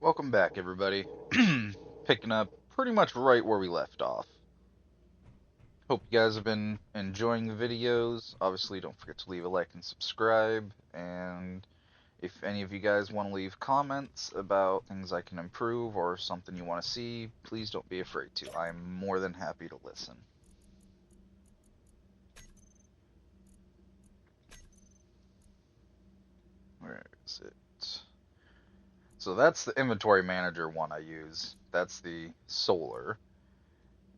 Welcome back, everybody. Picking up pretty much right where we left off. Hope you guys have been enjoying the videos. Obviously, don't forget to leave a like and subscribe. And if any of you guys want to leave comments about things I can improve or something you want to see, please don't be afraid to. I'm more than happy to listen. Where is it? So that's the inventory manager one I use. That's the solar.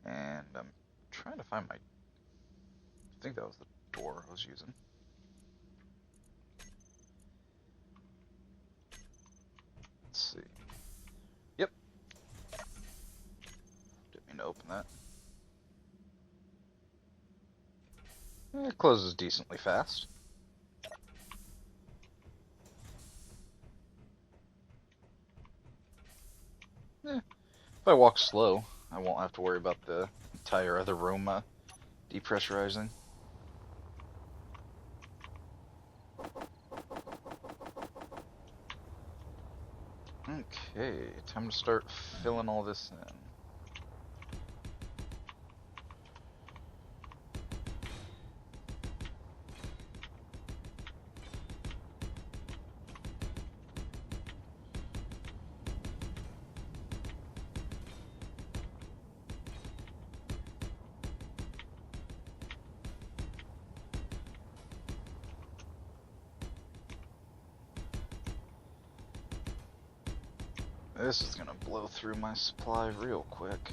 And I'm trying to find my. I think that was the door I was using. Let's see. Yep, didn't mean to open that. It closes decently fast. If I walk slow, I won't have to worry about the entire other room depressurizing. Okay, time to start filling all this in. This is gonna blow through my supply real quick.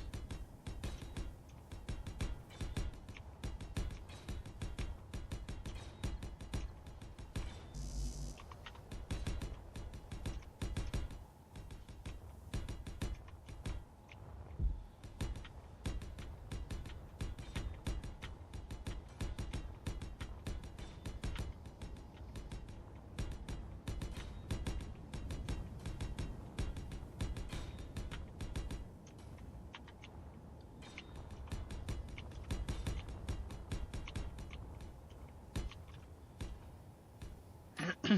I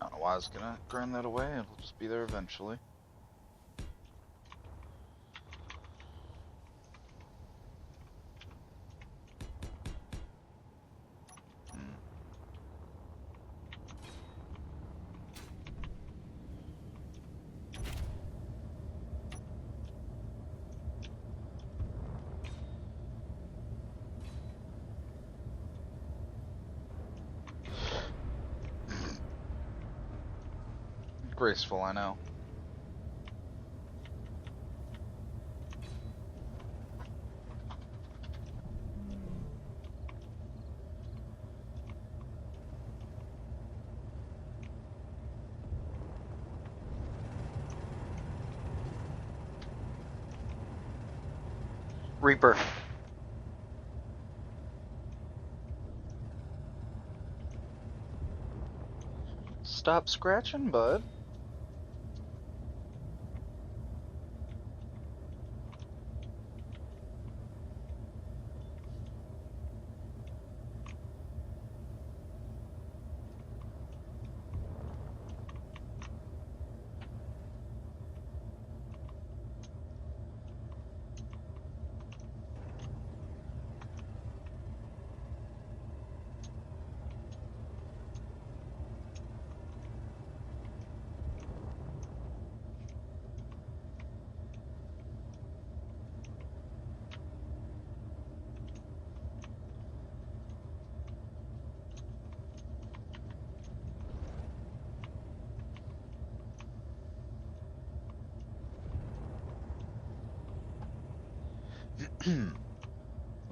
don't know why I was gonna grind that away, it'll just be there eventually. Hmm. Graceful, I know. Reaper. Stop scratching, bud.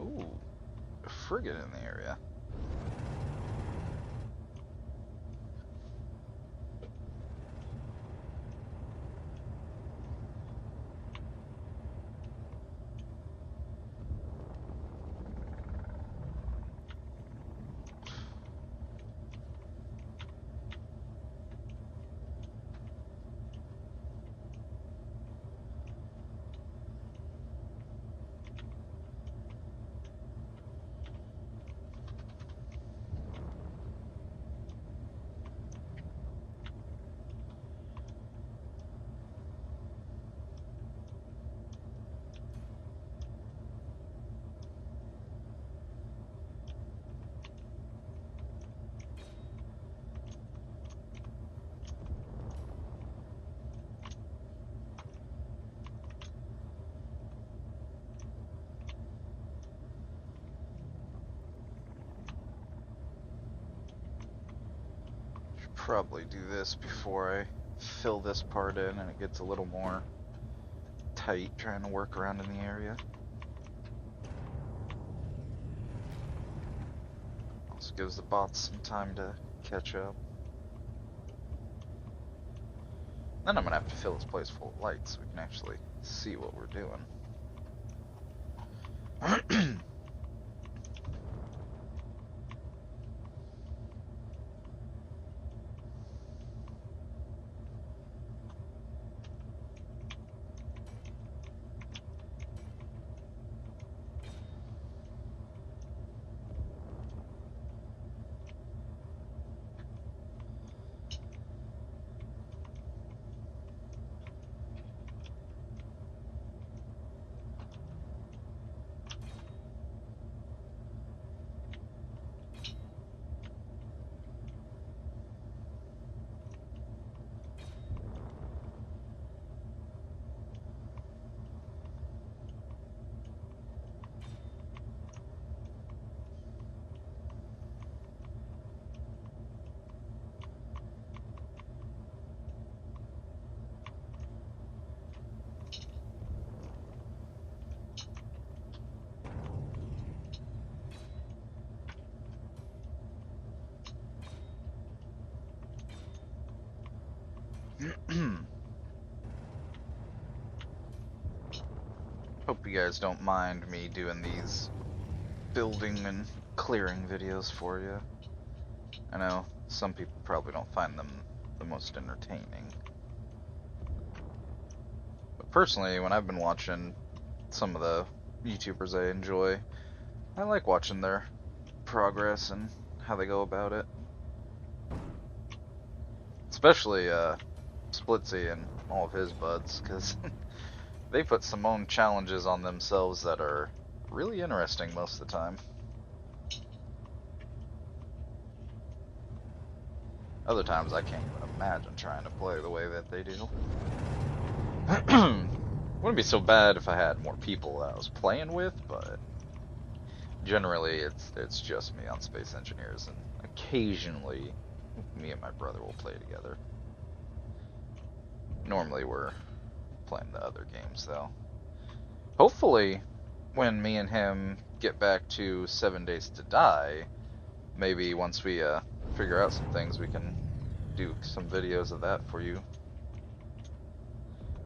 Ooh, a frigate in the area. probably do this before I fill this part in and it gets a little more tight trying to work around in the area. Also gives the bots some time to catch up. Then I'm gonna have to fill this place full of lights so we can actually see what we're doing. Hope you guys don't mind me doing these building and clearing videos for you. I know some people probably don't find them the most entertaining. But personally, when I've been watching some of the YouTubers I enjoy, I like watching their progress and how they go about it. Especially Splitsy and all of his buds, because they put some own challenges on themselves that are really interesting most of the time. Other times I can't even imagine trying to play the way that they do. Wouldn't be so bad if I had more people that I was playing with, but generally it's just me on Space Engineers, and occasionally me and my brother will play together. Normally we're playing the other games though. Hopefully when me and him get back to 7 Days to Die, maybe once we figure out some things, we can do some videos of that for you.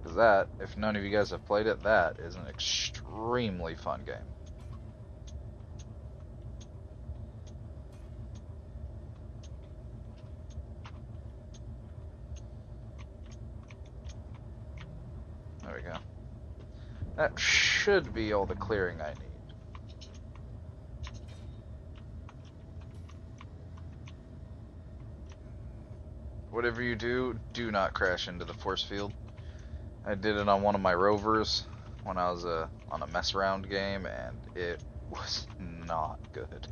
Because that, if none of you guys have played it, that is an extremely fun game. There we go. That should be all the clearing I need. Whatever you do, do not crash into the force field. I did it on one of my rovers when I was on a mess around game, and it was not good.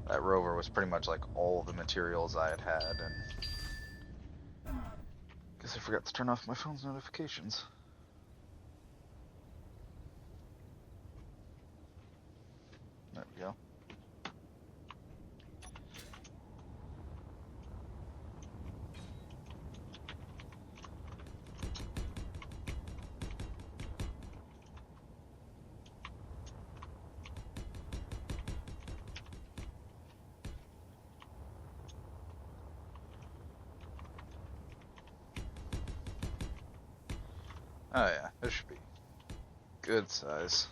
That rover was pretty much like all the materials I had, and guess I forgot to turn off my phone's notifications. There we go. Oh yeah, this should be good size.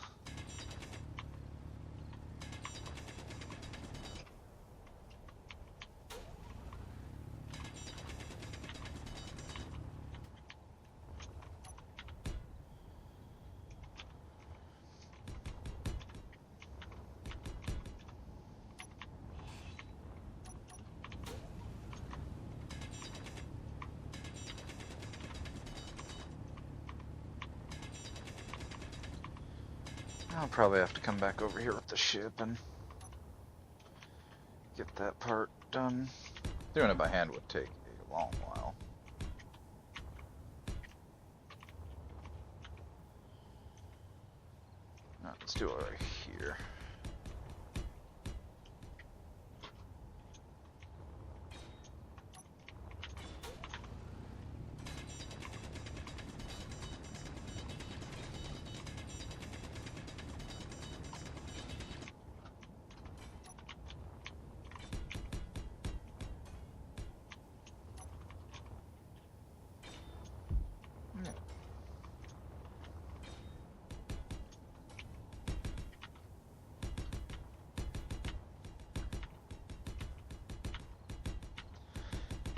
I'll probably have to come back over here with the ship and get that part done. Doing it by hand would take a long while. Alright, let's do it right here.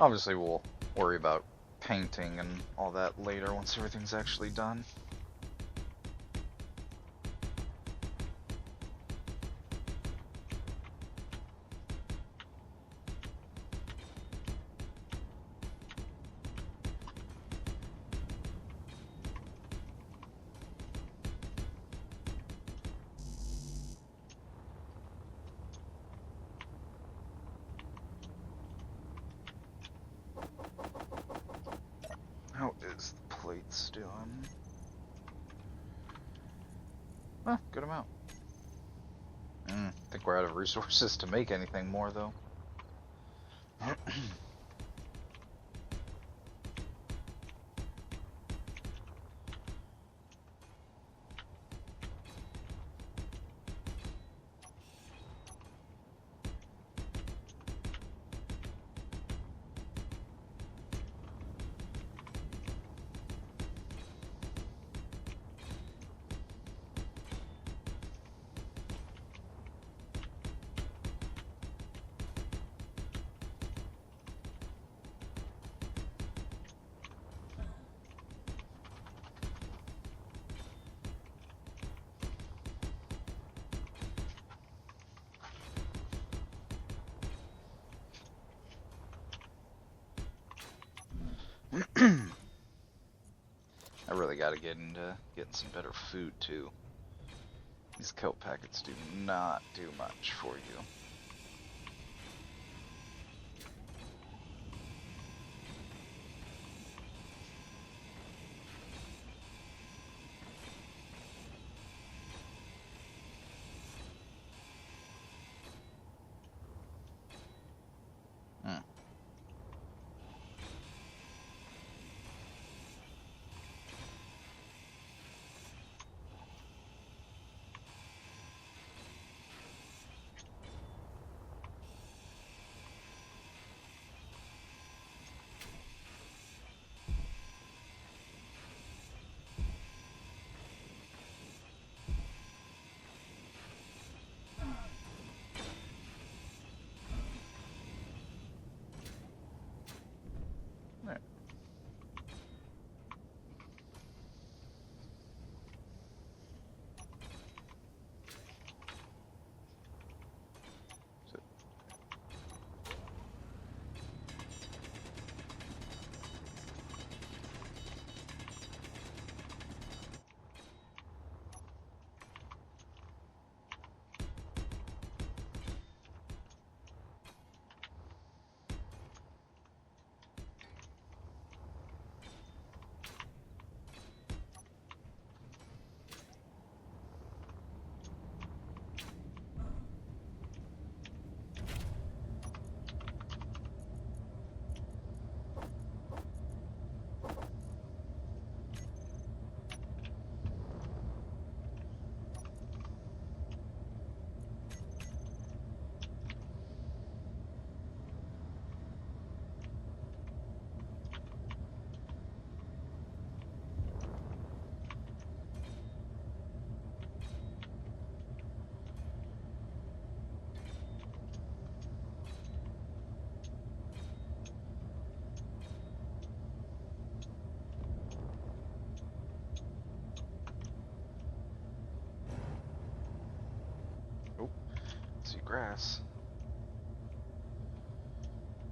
Obviously, we'll worry about painting and all that later once everything's actually done. How is the plates doing? Well, good amount. I think we're out of resources to make anything more, though. I really gotta get into getting some better food, too. These kelp packets do not do much for you. There. Oh, see grass.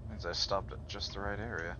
Means I stopped at just the right area.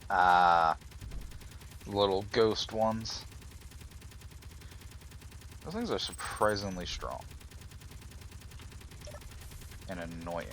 Ah, little ghost ones. Those things are surprisingly strong. And annoying.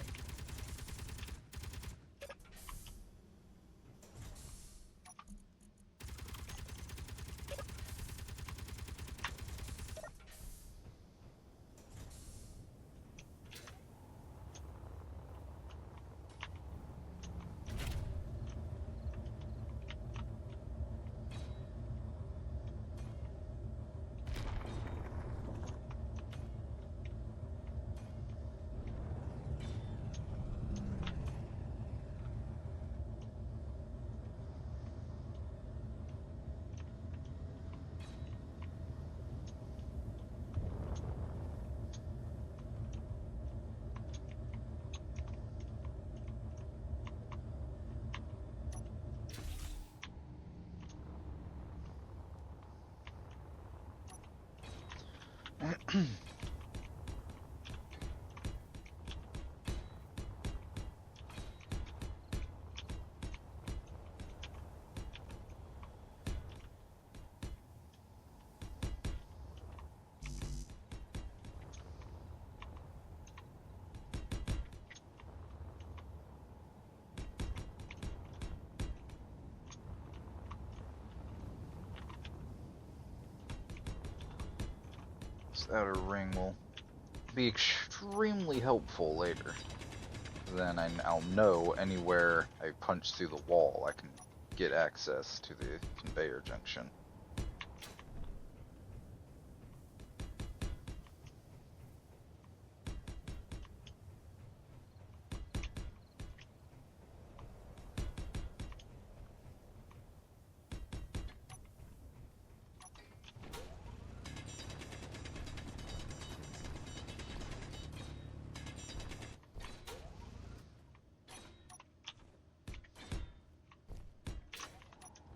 This outer ring will be extremely helpful later. Then I'll know anywhere I punch through the wall, I can get access to the conveyor junction.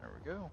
There we go.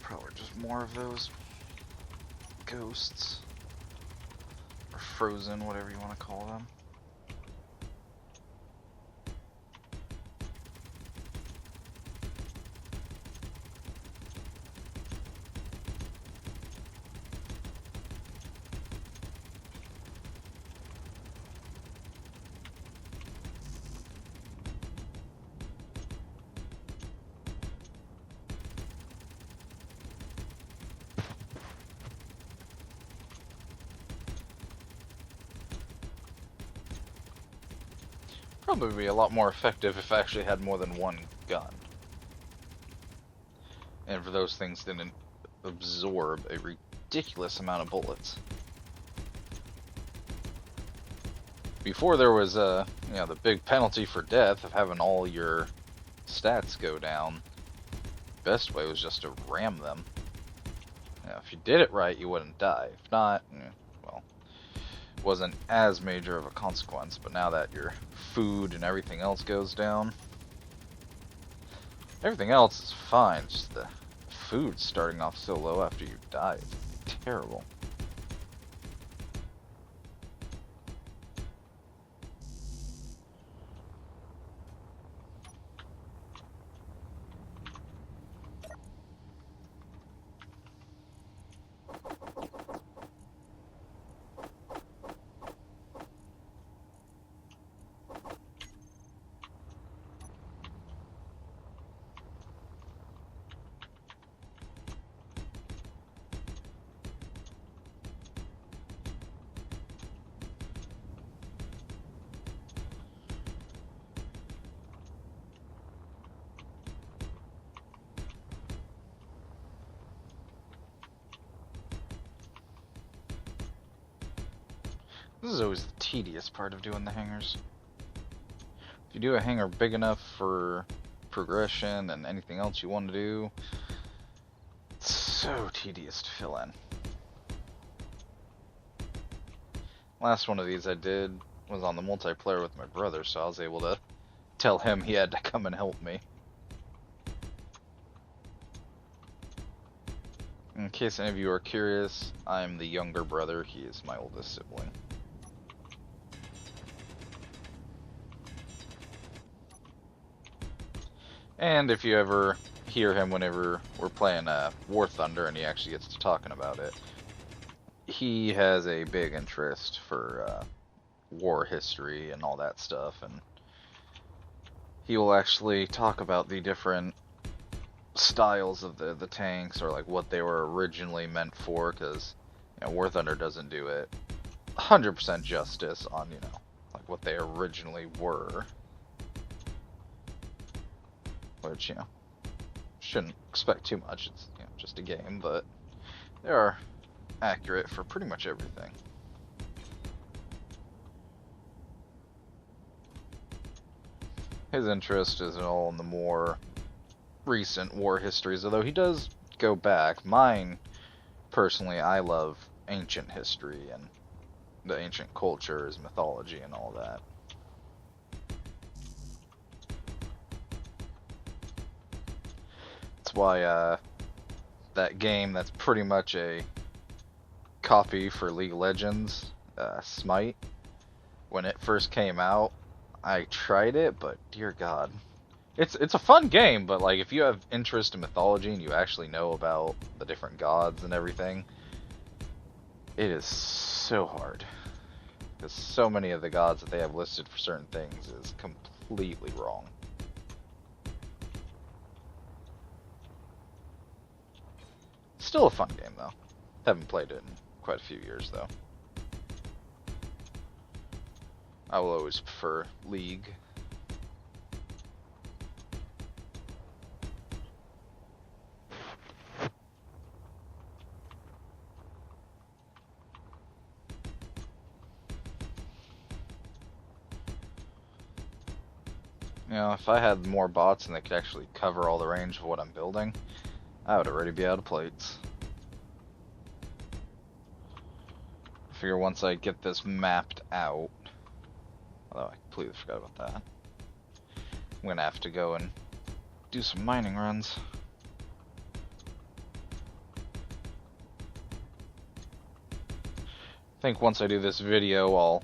Probably just more of those ghosts. Or frozen, whatever you want to call them. Probably be a lot more effective if I actually had more than one gun. And for those things didn't absorb a ridiculous amount of bullets. Before there was the big penalty for death of having all your stats go down. Best way was just to ram them. If you did it right, you wouldn't die. If not, well, it wasn't as major of a consequence. But now that your food and everything else goes down, everything else is fine. Just the food starting off so low after you die is terrible. This is always the tedious part of doing the hangars. If you do a hangar big enough for progression and anything else you want to do, it's so tedious to fill in. Last one of these I did was on the multiplayer with my brother, so I was able to tell him he had to come and help me. In case any of you are curious, I'm the younger brother. He is my oldest sibling. And if you ever hear him whenever we're playing War Thunder and he actually gets to talking about it, he has a big interest for war history and all that stuff, and he will actually talk about the different styles of the tanks, or like what they were originally meant for, because War Thunder doesn't do it 100% justice on like what they originally were, which shouldn't expect too much. It's just a game, but they are accurate for pretty much everything. His interest is all in the more recent war histories, although he does go back. Mine, personally, I love ancient history and the ancient cultures, mythology, and all that. That's why that game that's pretty much a copy for League of Legends, Smite, when it first came out, I tried it, but dear God. It's a fun game, but like if you have interest in mythology and you actually know about the different gods and everything, it is so hard. Because so many of the gods that they have listed for certain things is completely wrong. Still a fun game though. Haven't played it in quite a few years though. I will always prefer League. If I had more bots and they could actually cover all the range of what I'm building, I would already be out of plates. I figure once I get this mapped out, although I completely forgot about that, I'm gonna have to go and do some mining runs. I think once I do this video, I'll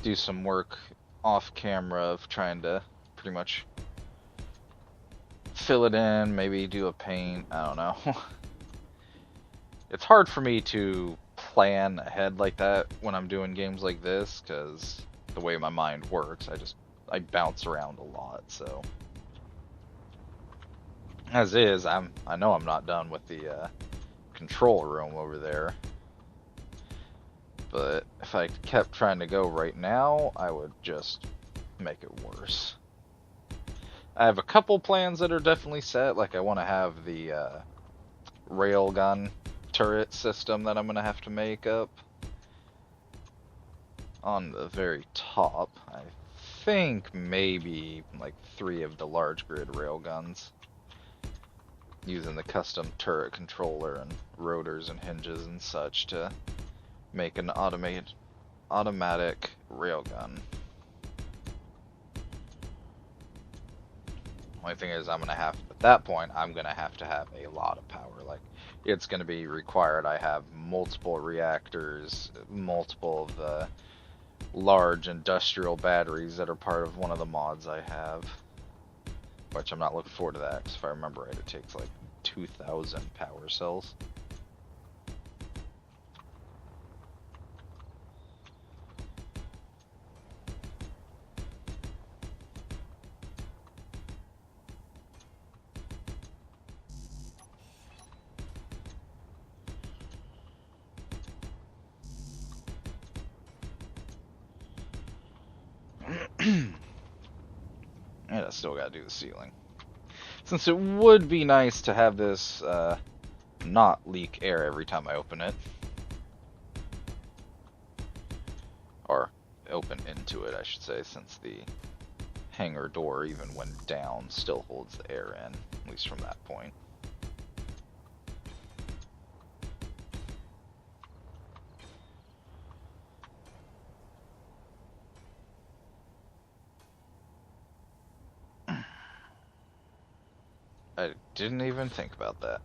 do some work off camera of trying to pretty much fill it in, maybe do a paint, I don't know. It's hard for me to plan ahead like that when I'm doing games like this, because the way my mind works, I bounce around a lot, so. As is, I know I'm not done with the control room over there. But if I kept trying to go right now, I would just make it worse. I have a couple plans that are definitely set, like I want to have the railgun turret system that I'm going to have to make up on the very top. I think maybe like 3 of the large grid railguns, using the custom turret controller and rotors and hinges and such to make an automatic railgun. Only thing is, at that point, I'm gonna have to have a lot of power. Like, it's gonna be required I have multiple reactors, multiple of the large industrial batteries that are part of one of the mods I have. Which I'm not looking forward to that, because if I remember right, it takes like 2,000 power cells. And I still gotta do the ceiling. Since it would be nice to have this not leak air every time I open it. or open into it, I should say, since the hangar door, even when down, still holds the air in, at least from that point. I didn't even think about that.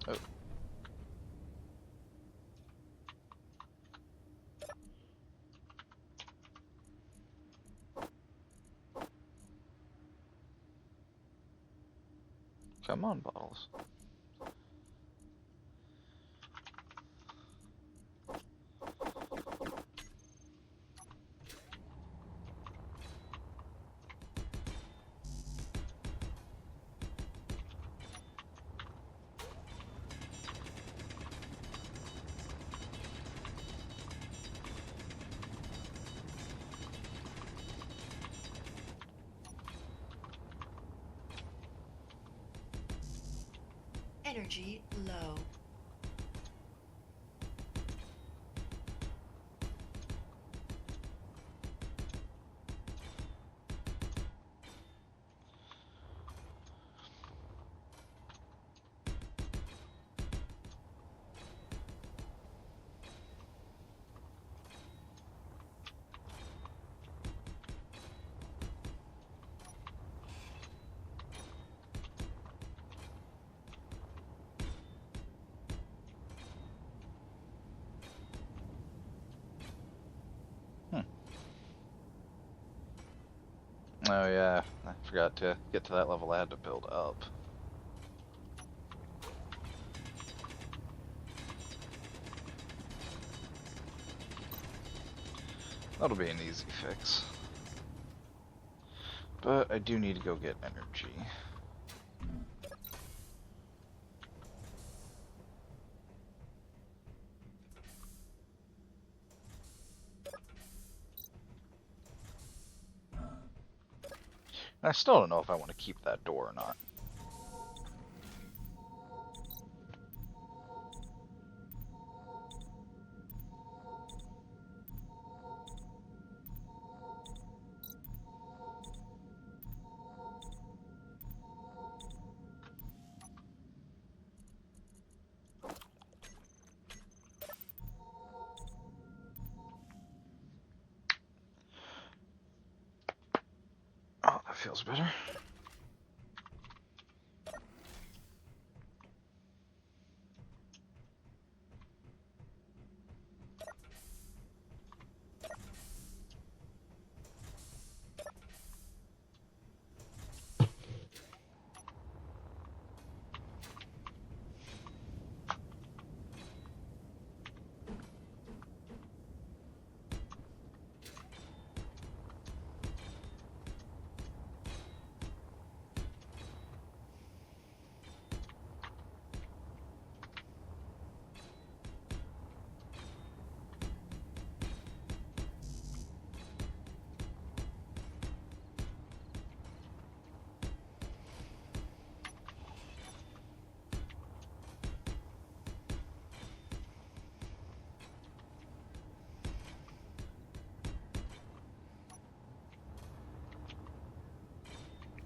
Oh. Come on, bottles. Energy low. Oh yeah, I forgot to get to that level. I had to build up. That'll be an easy fix. But I do need to go get energy. And I still don't know if I want to keep that door or not. Oh, that feels better.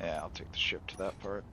Yeah, I'll take the ship to that part.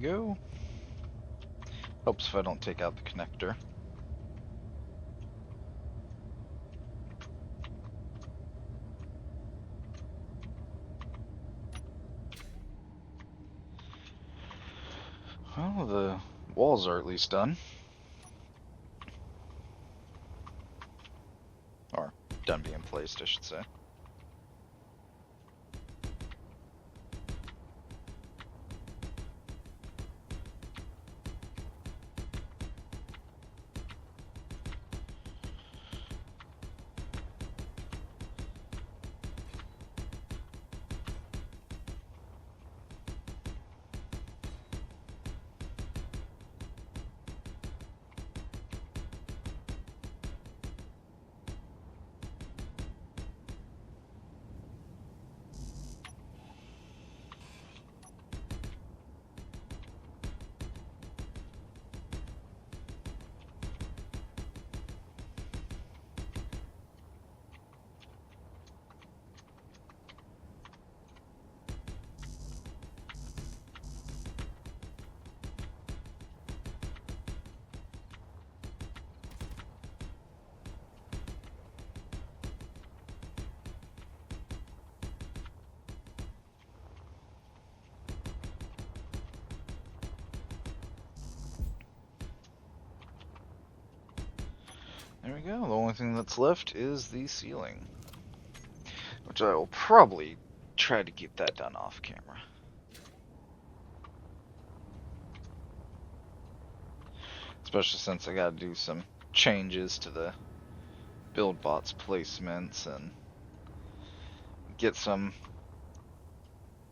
go. Helps if I don't take out the connector. Well, the walls are at least done. Or done being placed, I should say. There we go. The only thing that's left is the ceiling, which I will probably try to keep that done off camera. Especially since I gotta do some changes to the BuildBots placements and get some.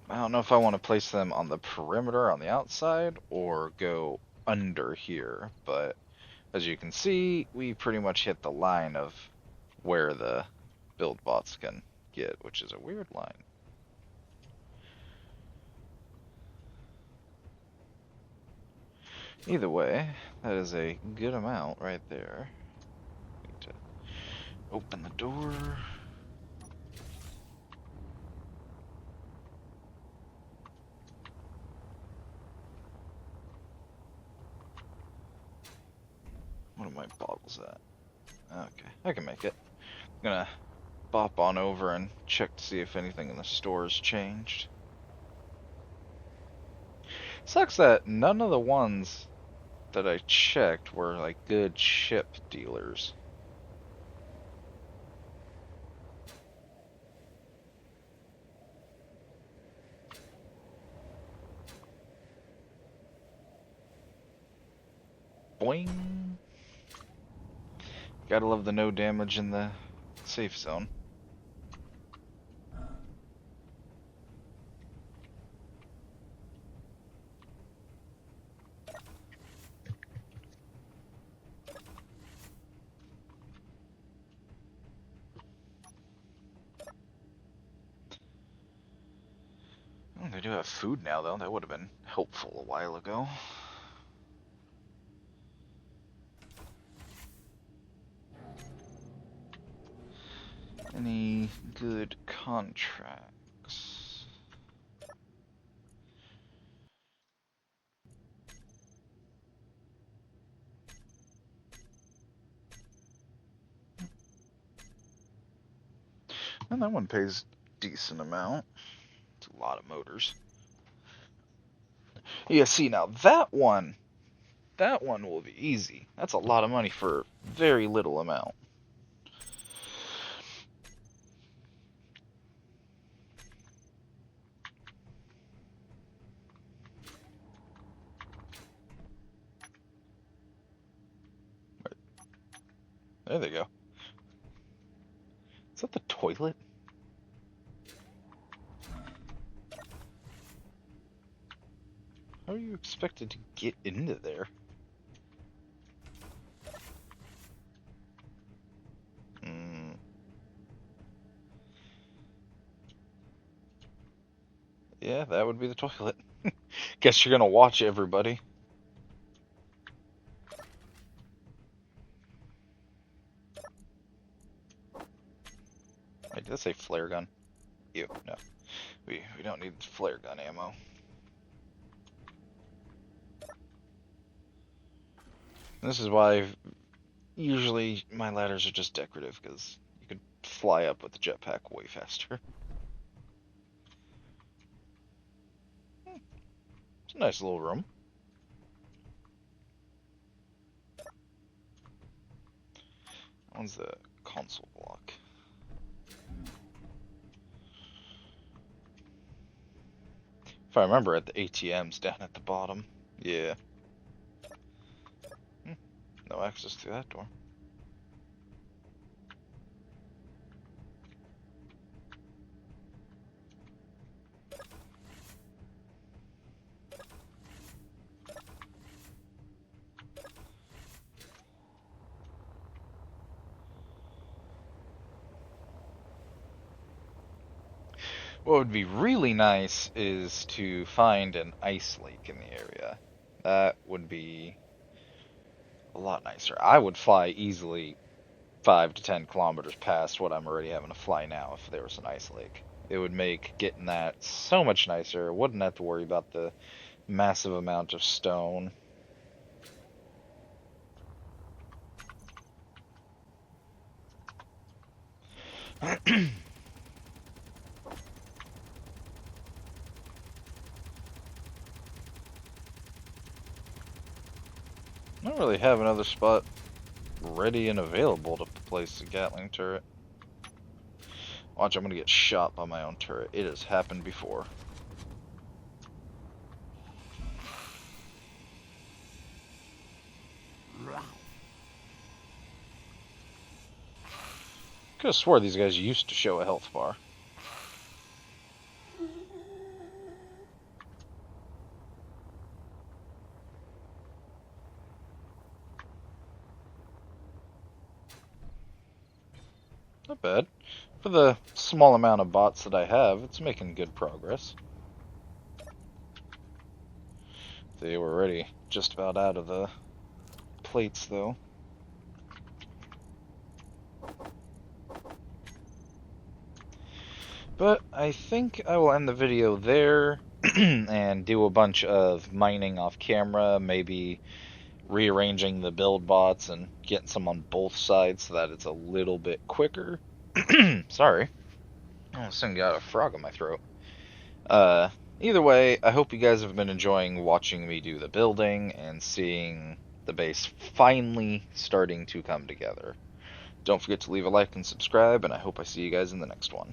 I don't know if I want to place them on the perimeter on the outside or go under here, but as you can see, we pretty much hit the line of where the BuildBots can get, which is a weird line. Either way, that is a good amount right there. Need to open the door. What are my bottles at? Okay, I can make it. I'm gonna bop on over and check to see if anything in the store has changed. Sucks that none of the ones that I checked were like good ship dealers. Boing! Gotta love the no damage in the safe zone. Oh, they do have food now, though. That would have been helpful a while ago. Any good contracts? And that one pays decent amount. It's a lot of motors. Yeah, see now that one will be easy. That's a lot of money for very little amount. There they go. Is that the toilet? How are you expected to get into there? Yeah, that would be the toilet. Guess you're gonna watch everybody. Wait, did that say flare gun? Ew, no. We don't need flare gun ammo. This is why usually my ladders are just decorative, because you could fly up with the jetpack way faster. It's a nice little room. That one's the console block. If I remember, at the ATM's down at the bottom. Yeah. No access through that door. What would be really nice is to find an ice lake in the area. That would be a lot nicer. I would fly easily 5 to 10 kilometers past what I'm already having to fly now if there was an ice lake. It would make getting that so much nicer. Wouldn't have to worry about the massive amount of stone. I don't really have another spot ready and available to place a Gatling turret. Watch, I'm gonna get shot by my own turret. It has happened before. Could have swore these guys used to show a health bar. Not bad. For the small amount of bots that I have, it's making good progress. They were already just about out of the plates, though. But I think I will end the video there and do a bunch of mining off camera, maybe rearranging the build bots and getting some on both sides so that it's a little bit quicker. Sorry. I almost got a frog in my throat. Either way, I hope you guys have been enjoying watching me do the building and seeing the base finally starting to come together. Don't forget to leave a like and subscribe, and I hope I see you guys in the next one.